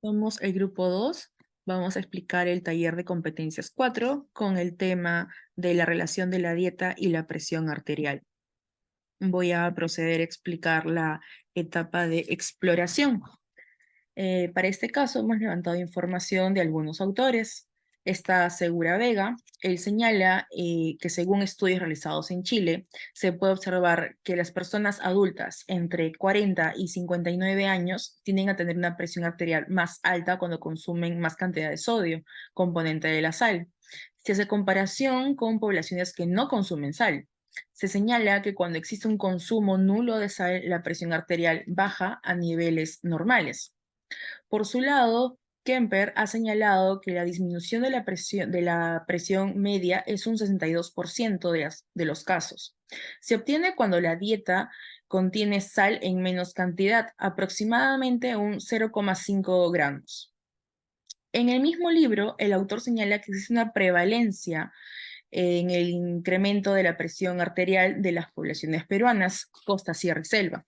Somos el grupo 2. Vamos a explicar el taller de competencias 4 con el tema de la relación de la dieta y la presión arterial. Voy a proceder a explicar la etapa de exploración. Para este caso hemos levantado información de algunos autores. Está Segura Vega. Él señala que según estudios realizados en Chile, se puede observar que las personas adultas entre 40 y 59 años tienden a tener una presión arterial más alta cuando consumen más cantidad de sodio, componente de la sal. Se hace comparación con poblaciones que no consumen sal. Se señala que cuando existe un consumo nulo de sal, la presión arterial baja a niveles normales. Por su lado, Kemper ha señalado que la disminución de la presión media es un 62% de los casos. Se obtiene cuando la dieta contiene sal en menos cantidad, aproximadamente un 0,5 gramos. En el mismo libro, el autor señala que existe una prevalencia en el incremento de la presión arterial de las poblaciones peruanas, costa, sierra y selva.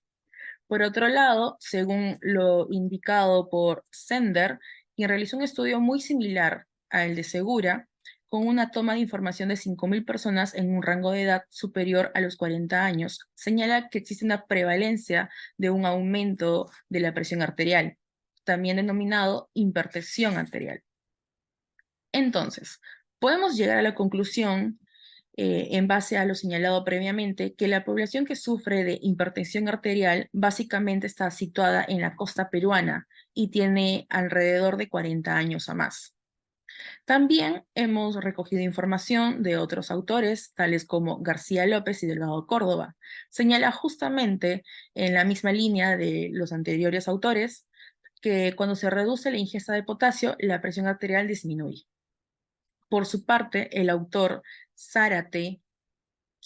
Por otro lado, según lo indicado por Sender, quien realizó un estudio muy similar al de Segura, con una toma de información de 5.000 personas en un rango de edad superior a los 40 años, señala que existe una prevalencia de un aumento de la presión arterial, también denominado hipertensión arterial. Entonces, podemos llegar a la conclusión en base a lo señalado previamente, que la población que sufre de hipertensión arterial básicamente está situada en la costa peruana y tiene alrededor de 40 años a más. También hemos recogido información de otros autores, tales como García López y Delgado Córdoba. Señala justamente en la misma línea de los anteriores autores que cuando se reduce la ingesta de potasio, la presión arterial disminuye. Por su parte, el autor Zárate,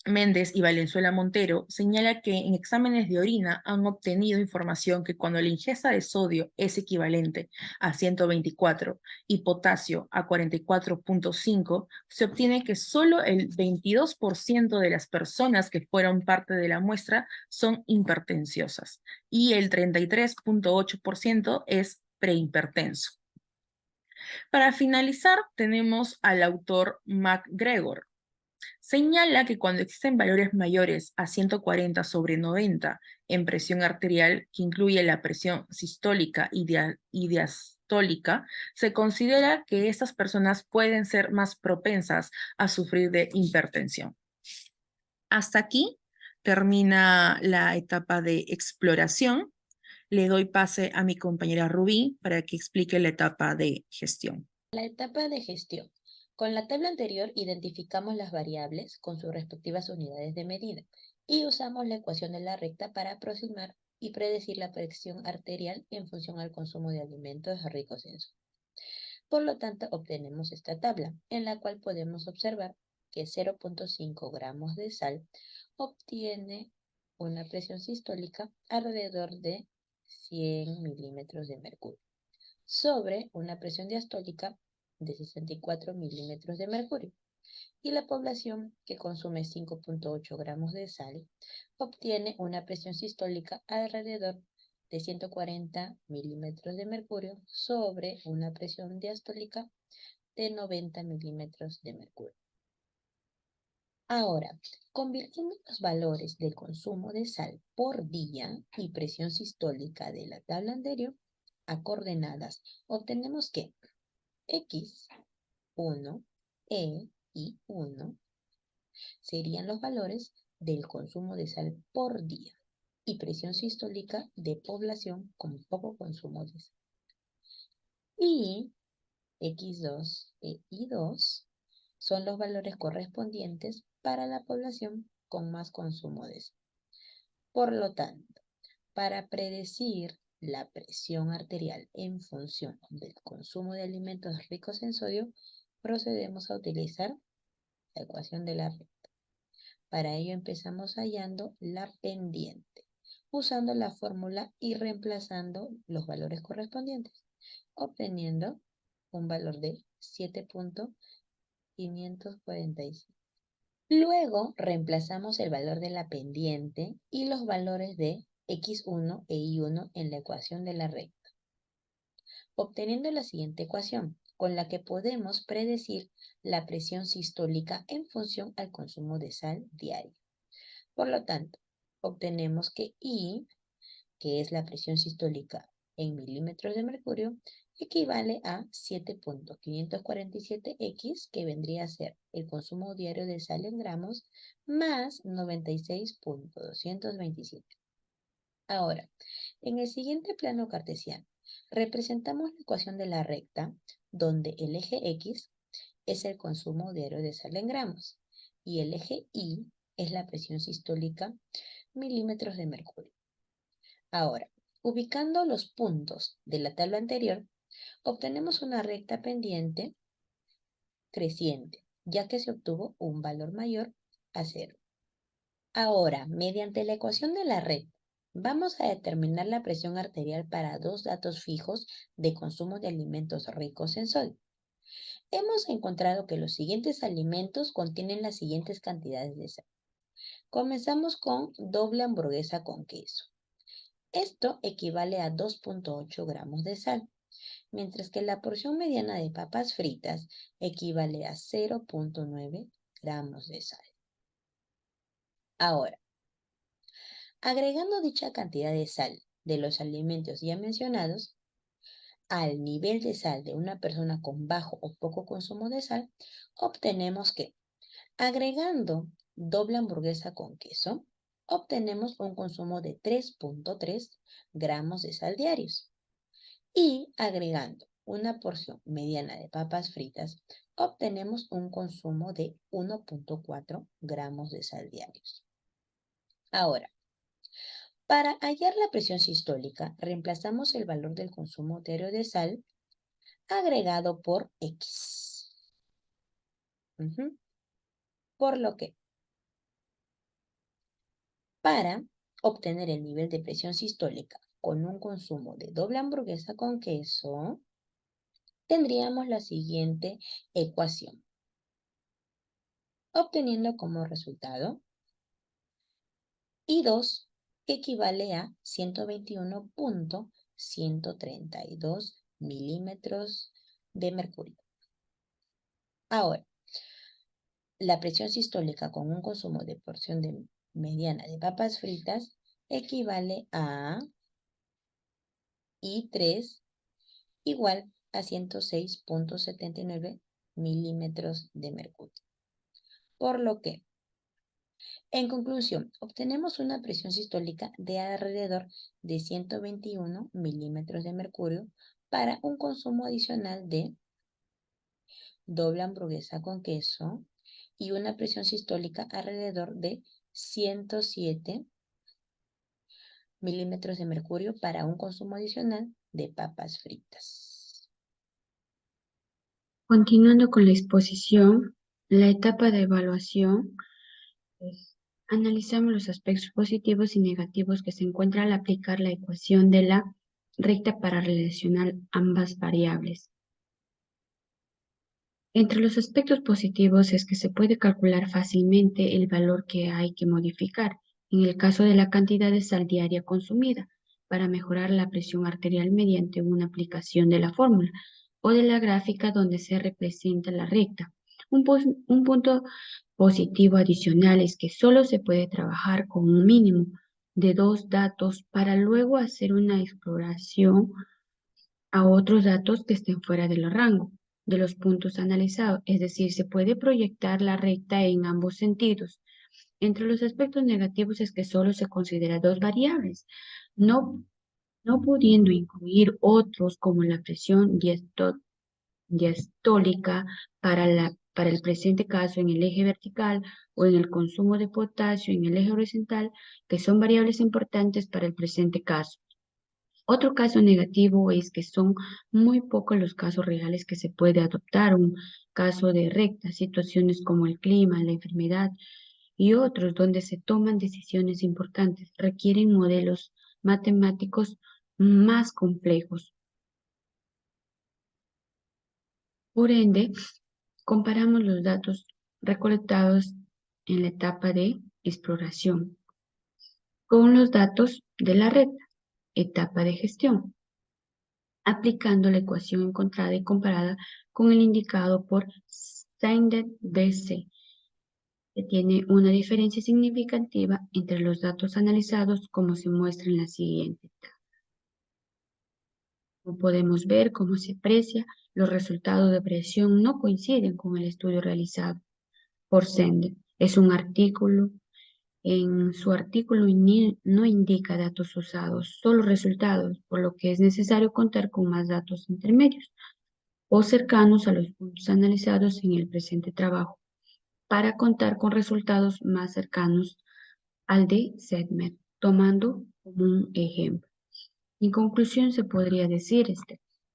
Méndez y Valenzuela Montero señala que en exámenes de orina han obtenido información que cuando la ingesta de sodio es equivalente a 124 y potasio a 44,5, se obtiene que solo el 22% de las personas que fueron parte de la muestra son hipertensiosas y el 33,8% es prehipertenso. Para finalizar, tenemos al autor MacGregor. Señala que cuando existen valores mayores a 140/90 en presión arterial, que incluye la presión sistólica y diastólica, se considera que estas personas pueden ser más propensas a sufrir de hipertensión. Hasta aquí termina la etapa de exploración. Le doy pase a mi compañera Rubí para que explique la etapa de gestión. La etapa de gestión. Con la tabla anterior identificamos las variables con sus respectivas unidades de medida y usamos la ecuación de la recta para aproximar y predecir la presión arterial en función al consumo de alimentos ricos en sodio. Por lo tanto, obtenemos esta tabla en la cual podemos observar que 0,5 gramos de sal obtiene una presión sistólica alrededor de 100 milímetros de mercurio sobre una presión diastólica de 64 milímetros de mercurio. Y la población que consume 5,8 gramos de sal obtiene una presión sistólica alrededor de 140 milímetros de mercurio sobre una presión diastólica de 90 milímetros de mercurio. Ahora, convirtiendo los valores del consumo de sal por día y presión sistólica de la tabla anterior a coordenadas, obtenemos que X, 1, E y 1 serían los valores del consumo de sal por día y presión sistólica de población con poco consumo de sal. Y X2 e Y2 son los valores correspondientes para la población con más consumo de sal. Por lo tanto, para predecir la presión arterial en función del consumo de alimentos ricos en sodio, procedemos a utilizar la ecuación de la recta. Para ello empezamos hallando la pendiente, usando la fórmula y reemplazando los valores correspondientes, obteniendo un valor de 7,545. Luego reemplazamos el valor de la pendiente y los valores de X1 e Y1 en la ecuación de la recta. obteniendo la siguiente ecuación, con la que podemos predecir la presión sistólica en función al consumo de sal diario. Por lo tanto, obtenemos que I, que es la presión sistólica en milímetros de mercurio, equivale a 7.547x, que vendría a ser el consumo diario de sal en gramos, más 96.227. Ahora, en el siguiente plano cartesiano, representamos la ecuación de la recta, donde el eje X es el consumo diario de sal en gramos y el eje Y es la presión sistólica milímetros de mercurio. Ahora, ubicando los puntos de la tabla anterior, obtenemos una recta pendiente creciente, ya que se obtuvo un valor mayor a 0. Ahora, mediante la ecuación de la recta, vamos a determinar la presión arterial para dos datos fijos de consumo de alimentos ricos en sodio. Hemos encontrado que los siguientes alimentos contienen las siguientes cantidades de sal. Comenzamos con doble hamburguesa con queso. Esto equivale a 2.8 gramos de sal, mientras que la porción mediana de papas fritas equivale a 0.9 gramos de sal. Ahora, agregando dicha cantidad de sal de los alimentos ya mencionados al nivel de sal de una persona con bajo o poco consumo de sal, obtenemos que, agregando doble hamburguesa con queso, obtenemos un consumo de 3.3 gramos de sal diarios. Y agregando una porción mediana de papas fritas, obtenemos un consumo de 1.4 gramos de sal diarios. Ahora, para hallar la presión sistólica, reemplazamos el valor del consumo diario de sal agregado por X. Por lo que, para obtener el nivel de presión sistólica con un consumo de doble hamburguesa con queso, tendríamos la siguiente ecuación, obteniendo como resultado I2, que equivale a 121.132 milímetros de mercurio. Ahora, la presión sistólica con un consumo de porción mediana de papas fritas equivale a I3 igual a 106.79 milímetros de mercurio. Por lo que, en conclusión, obtenemos una presión sistólica de alrededor de 121 milímetros de mercurio para un consumo adicional de doble hamburguesa con queso y una presión sistólica alrededor de 107 milímetros de mercurio para un consumo adicional de papas fritas. Continuando con la exposición, la etapa de evaluación, analizamos los aspectos positivos y negativos que se encuentran al aplicar la ecuación de la recta para relacionar ambas variables. Entre los aspectos positivos es que se puede calcular fácilmente el valor que hay que modificar, en el caso de la cantidad de sal diaria consumida, para mejorar la presión arterial mediante una aplicación de la fórmula o de la gráfica donde se representa la recta. Un punto positivo adicional es que solo se puede trabajar con un mínimo de 2 datos para luego hacer una exploración a otros datos que estén fuera del rango de los puntos analizados, es decir, se puede proyectar la recta en ambos sentidos. Entre los aspectos negativos es que solo se considera dos variables, no pudiendo incluir otros como la presión diastólica para el presente caso en el eje vertical o en el consumo de potasio en el eje horizontal, que son variables importantes para el presente caso. Otro caso negativo es que son muy pocos los casos reales que se puede adoptar un caso de recta, situaciones como el clima, la enfermedad y otros donde se toman decisiones importantes, requieren modelos matemáticos más complejos. Por ende, comparamos los datos recolectados en la etapa de exploración con los datos de la recta, etapa de gestión. aplicando la ecuación encontrada y comparada con el indicado por Steiner-BC, que tiene una diferencia significativa entre los datos analizados, como se muestra en la siguiente tabla. Como podemos ver, como se aprecia, los resultados de presión no coinciden con el estudio realizado por Sender. Es un artículo. En su artículo no indica datos usados, solo resultados, por lo que es necesario contar con más datos intermedios o cercanos a los puntos analizados en el presente trabajo para contar con resultados más cercanos al de Sedgman, tomando como un ejemplo. En conclusión, se podría decir,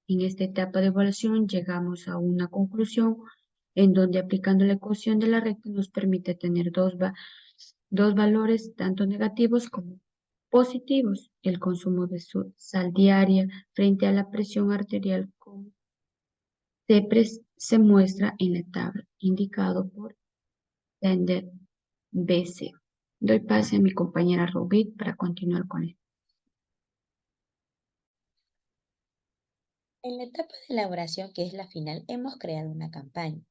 en esta etapa de evaluación llegamos a una conclusión en donde aplicando la ecuación de la recta nos permite tener dos valores tanto negativos como positivos. El consumo de sal diaria frente a la presión arterial como se muestra en la tabla, indicado por Tender BC. Doy pase a mi compañera Rubit para continuar con esto. En la etapa de elaboración, que es la final, hemos creado una campaña.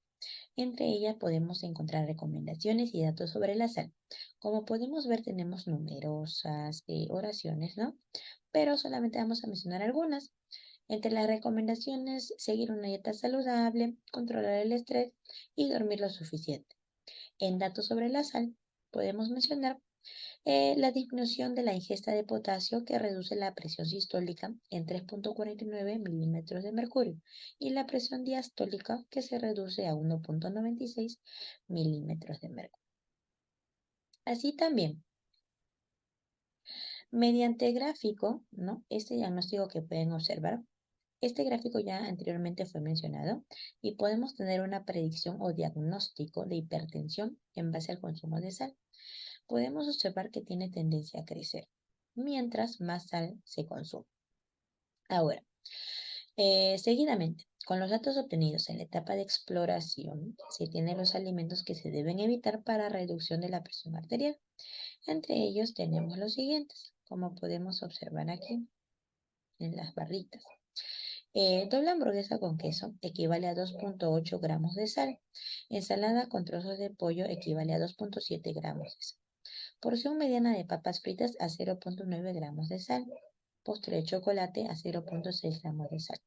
Entre ellas podemos encontrar recomendaciones y datos sobre la sal. Como podemos ver, tenemos numerosas oraciones, ¿no? Pero solamente vamos a mencionar algunas. Entre las recomendaciones, seguir una dieta saludable, controlar el estrés y dormir lo suficiente. En datos sobre la sal, podemos mencionar la disminución de la ingesta de potasio que reduce la presión sistólica en 3.49 milímetros de mercurio y la presión diastólica que se reduce a 1.96 milímetros de mercurio. Así también, mediante gráfico, ¿no? Este diagnóstico que pueden observar, este gráfico ya anteriormente fue mencionado y podemos tener una predicción o diagnóstico de hipertensión en base al consumo de sal. Podemos observar que tiene tendencia a crecer mientras más sal se consume. Ahora, seguidamente, con los datos obtenidos en la etapa de exploración, se tienen los alimentos que se deben evitar para reducción de la presión arterial. Entre ellos tenemos los siguientes, como podemos observar aquí en las barritas. Doble hamburguesa con queso equivale a 2.8 gramos de sal. Ensalada con trozos de pollo equivale a 2.7 gramos de sal. Porción mediana de papas fritas a 0.9 gramos de sal. Postre de chocolate a 0.6 gramos de sal.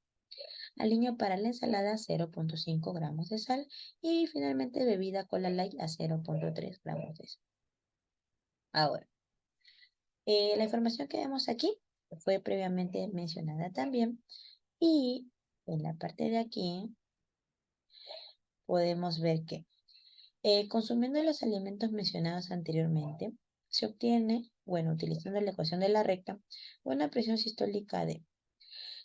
Aliño para la ensalada 0.5 gramos de sal. Y finalmente bebida cola light a 0.3 gramos de sal. Ahora, la información que vemos aquí fue previamente mencionada también. Y en la parte de aquí podemos ver que consumiendo los alimentos mencionados anteriormente, se obtiene, bueno, utilizando la ecuación de la recta, una presión sistólica de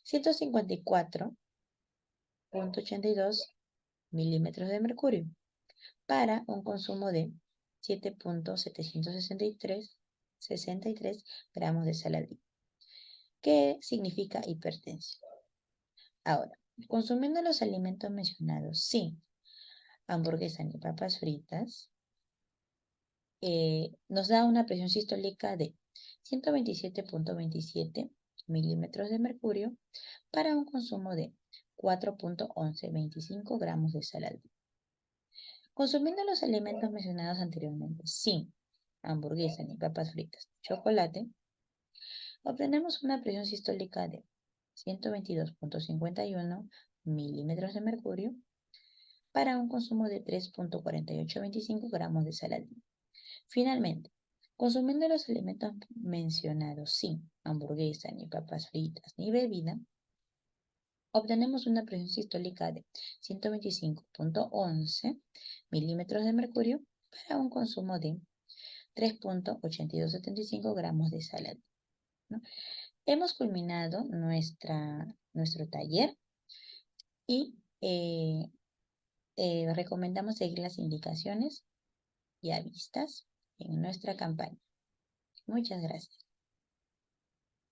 154.82 milímetros de mercurio para un consumo de 7.763 gramos de sal al día, que significa hipertensión. Ahora, consumiendo los alimentos mencionados sin hamburguesa ni papas fritas, nos da una presión sistólica de 127.27 milímetros de mercurio para un consumo de 4.1125 gramos de sal al día. Consumiendo los alimentos mencionados anteriormente sin hamburguesa ni papas fritas, chocolate, obtenemos una presión sistólica de 122.51 milímetros de mercurio para un consumo de 3.4825 gramos de sal al día. Finalmente, consumiendo los alimentos mencionados sin hamburguesa, ni papas fritas, ni bebida, obtenemos una presión sistólica de 125.11 milímetros de mercurio para un consumo de 3.8275 gramos de sal al día, ¿no? Hemos culminado nuestro taller y recomendamos seguir las indicaciones ya vistas en nuestra campaña. Muchas gracias.